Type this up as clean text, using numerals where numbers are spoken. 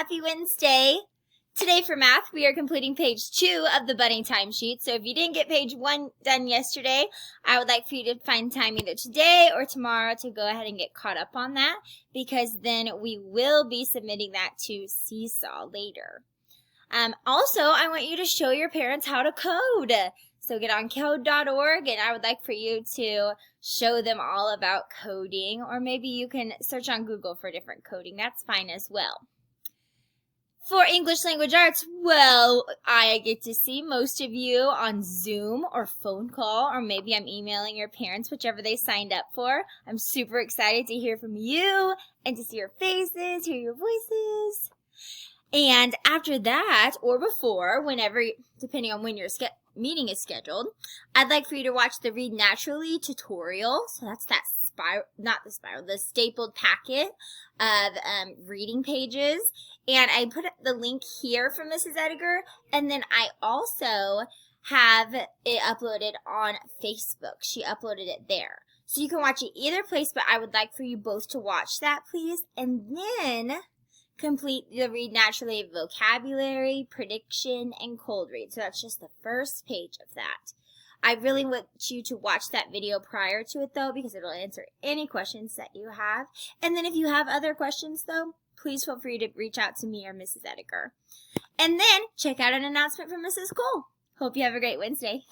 Happy Wednesday. Today for math, we are completing page 2 of the Bunny Timesheet. So if you didn't get page 1 done yesterday, I would like for you to find time either today or tomorrow to go ahead and get caught up on that, because then we will be submitting that to Seesaw later. Also, I want you to show your parents how to code. So get on code.org, and I would like for you to show them all about coding, or maybe you can search on Google for different coding. That's fine as well. For English Language Arts, well, I get to see most of you on Zoom or phone call, or maybe I'm emailing your parents, whichever they signed up for. I'm super excited to hear from you and to see your faces, hear your voices. And after that, or before, whenever, depending on when your meeting is scheduled, I'd like for you to watch the Read Naturally tutorial. So that's that the stapled packet of reading pages. And I put the link here from Mrs. Edgar, and then I also have it uploaded on Facebook. She uploaded it there. So you can watch it either place, but I would like for you both to watch that, please. And then complete the Read Naturally vocabulary, prediction, and cold read. So that's just the first page of that. I really want you to watch that video prior to it, though, because it'll answer any questions that you have. And then if you have other questions, though, please feel free to reach out to me or Mrs. Edgar. And then check out an announcement from Mrs. Cole. Hope you have a great Wednesday.